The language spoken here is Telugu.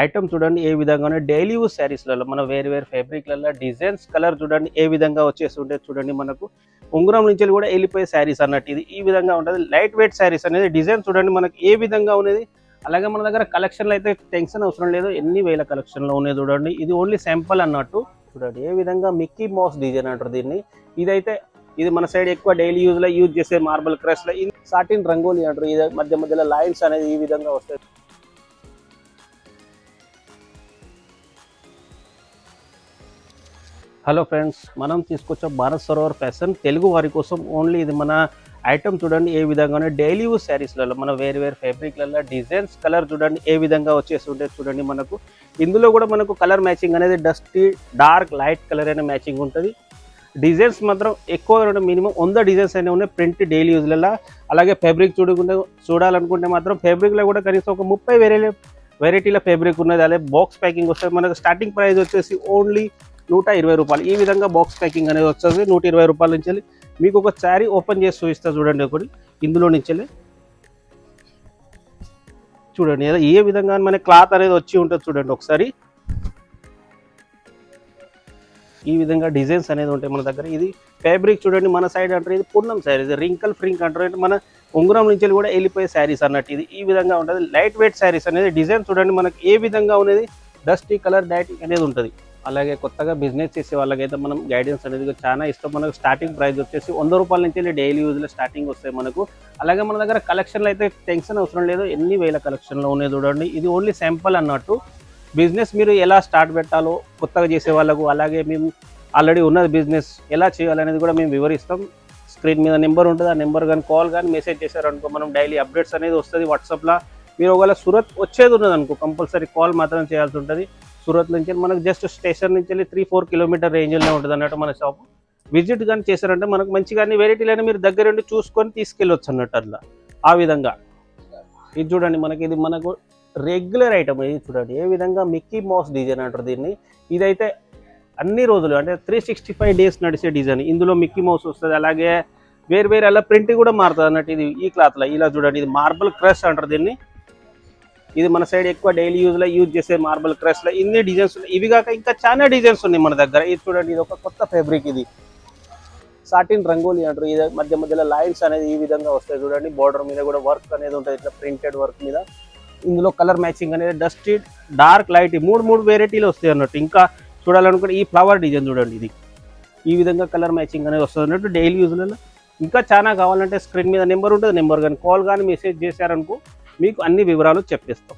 ఐటమ్ చూడండి ఏ విధంగా డైలీ యూజ్ శారీస్లలో మన వేరు వేరు ఫ్యాబ్రిక్లలో డిజైన్స్ కలర్ చూడండి ఏ విధంగా వచ్చేసి ఉంటే చూడండి మనకు ఉంగరం నుంచి కూడా వెళ్ళిపోయే శారీస్ అన్నట్టు ఇది ఈ విధంగా ఉంటుంది. లైట్ వెయిట్ శారీస్ అనేది డిజైన్ చూడండి మనకి ఏ విధంగా ఉన్నది. అలాగే మన దగ్గర కలెక్షన్లో అయితే టెన్షన్ అవసరం లేదు, ఎన్ని వేల కలెక్షన్లో ఉన్నాయి చూడండి. ఇది ఓన్లీ శాంపుల్ అన్నట్టు చూడండి ఏ విధంగా మిక్కీ మౌస్ డిజైన్ అంటారు దీన్ని. ఇదైతే ఇది మన సైడ్ ఎక్కువ డైలీ యూజ్లో యూజ్ చేసే మార్బల్ క్రష్లో ఇది సాటిన్ రంగోలీ అంటారు. ఇది మధ్య మధ్యలో లైన్స్ అనేది ఈ విధంగా వస్తాయి. హలో ఫ్రెండ్స్, మనం తీసుకొచ్చే భారత్ సరోవర్ ఫ్యాషన్ తెలుగు వారి కోసం ఓన్లీ. ఇది మన ఐటమ్ చూడండి ఏ విధంగా డైలీ యూజ్ శారీస్లలో మన వేరు వేరు ఫ్యాబ్రిక్లలో డిజైన్స్ కలర్ చూడండి ఏ విధంగా వచ్చేసి ఉంటే చూడండి మనకు. ఇందులో కూడా మనకు కలర్ మ్యాచింగ్ అనేది డస్టీ డార్క్ లైట్ కలర్ అనే మ్యాచింగ్ ఉంటుంది. డిజైన్స్ మాత్రం ఎక్కువ మినిమం 100 డిజైన్స్ అనేవి ఉన్నాయి ప్రింట్ డైలీ యూజ్లలో. అలాగే ఫ్యాబ్రిక్ చూడాలనుకుంటే మాత్రం ఫ్యాబ్రిక్లో కూడా కనీసం ఒక 30 వెరైటీల ఫ్యాబ్రిక్ ఉన్నది. అలాగే బాక్స్ ప్యాకింగ్ వస్తుంది. మనకు స్టార్టింగ్ ప్రైస్ వచ్చేసి ఓన్లీ 120 రూపాయలు. ఈ విధంగా బాక్స్ ప్యాకింగ్ అనేది వస్తుంది 120 రూపాయల నుంచి. మీకు ఒక శారీ ఓపెన్ చేసి చూపిస్తా చూడండి. ఒకటి ఇందులో నుంచి చూడండి ఏ విధంగా మన క్లాత్ అనేది వచ్చి ఉంటుంది చూడండి ఒకసారి. ఈ విధంగా డిజైన్స్ అనేది ఉంటాయి మన దగ్గర. ఇది ఫ్యాబ్రిక్ చూడండి మన సైడ్ అంటారు ఇది పూర్ణం శారీస్, రింకల్ ఫ్రింక్ అంటారు. అంటే మన ఉంగరం నుంచి కూడా వెళ్ళిపోయే శారీస్ అన్నట్టు ఇది ఈ విధంగా ఉంటుంది. లైట్ వెయిట్ శారీస్ అనేది డిజైన్ చూడండి మనకి ఏ విధంగా ఉన్నది. డస్టీ కలర్ డైటింగ్ అనేది ఉంటుంది. అలాగే కొత్తగా బిజినెస్ చేసే వాళ్ళకైతే మనం గైడెన్స్ అనేది చాలా ఇష్టం. మనకు స్టార్టింగ్ ప్రైస్ వచ్చేసి 100 రూపాయల నుంచి డైలీ యూజ్లో స్టార్టింగ్ వస్తాయి మనకు. అలాగే మన దగ్గర కలెక్షన్లో అయితే టెన్షన్ అవసరం లేదు, ఎన్ని వేల కలెక్షన్లో ఉన్నాయి చూడండి. ఇది ఓన్లీ శాంపుల్ అన్నట్టు. బిజినెస్ మీరు ఎలా స్టార్ట్ పెట్టాలో కొత్తగా చేసే వాళ్ళకు, అలాగే మేము ఆల్రెడీ ఉన్నది బిజినెస్ ఎలా చేయాలనేది కూడా మేము వివరిస్తాం. స్క్రీన్ మీద నెంబర్ ఉంటుంది, ఆ నెంబర్ కానీ కాల్ కానీ మెసేజ్ చేశారనుకో మనం డైలీ అప్డేట్స్ అనేది వస్తుంది వాట్సాప్లో. మీరు ఒకవేళ సూరత్ వచ్చేది ఉన్నది అనుకో కంపల్సరీ కాల్ మాత్రం చేయాల్సి ఉంటుంది. సూరత్ నుంచి మనకు జస్ట్ స్టేషన్ నుంచి 3-4 కిలోమీటర్ రేంజ్లోనే ఉంటుంది అన్నట్టు మన షాపు. విజిట్ కానీ చేశారంటే మనకు మంచిగా అన్ని వెరైటీలైనా మీరు దగ్గర ఉండి చూసుకొని తీసుకెళ్ళొచ్చు అన్నట్టు అట్లా. ఆ విధంగా ఇది చూడండి మనకి ఇది మనకు రెగ్యులర్ ఐటమ్. ఇది చూడండి ఏ విధంగా మిక్కీ మౌస్ డిజైన్ అంటారు దీన్ని. ఇదైతే అన్ని రోజులు అంటే 365 డేస్ నడిచే డిజైన్. ఇందులో మిక్కీ మౌస్ వస్తుంది. అలాగే వేరు అలా ప్రింట్ కూడా మారుతుంది అన్నట్టు. ఇది ఈ క్లాత్లో ఇలా చూడండి ఇది మార్బల్ క్రష్ అంటారు దీన్ని. ఇది మన సైడ్ ఎక్కువ డైలీ యూజ్లో యూజ్ చేసే మార్బల్ క్రష్లో ఇన్ని డిజైన్స్ ఉన్నాయి. ఇవి కాక ఇంకా చాలా డిజైన్స్ ఉన్నాయి మన దగ్గర. ఇది చూడండి ఇది ఒక కొత్త ఫ్యాబ్రిక్, ఇది సాటిన్ రంగోలీ అంటారు. ఇది మధ్య మధ్యలో లైన్స్ అనేది ఈ విధంగా వస్తాయి చూడండి. బార్డర్ మీద కూడా వర్క్ అనేది ఉంటుంది ఇట్లా ప్రింటెడ్ వర్క్ మీద. ఇందులో కలర్ మ్యాచింగ్ అనేది డస్టీ డార్క్ లైట్ మూడు వెరైటీలు వస్తాయి అన్నట్టు. ఇంకా చూడాలనుకుంటే ఈ ఫ్లవర్ డిజైన్ చూడండి, ఇది ఈ విధంగా కలర్ మ్యాచింగ్ అనేది వస్తుంది అన్నట్టు డైలీ యూజ్లలో. ఇంకా చాలా కావాలంటే స్క్రీన్ మీద నెంబర్ ఉంటుంది, నెంబర్ కానీ కాల్ కానీ మెసేజ్ చేశారనుకో మీకు అన్ని వివరాలు చెప్పిస్తాం.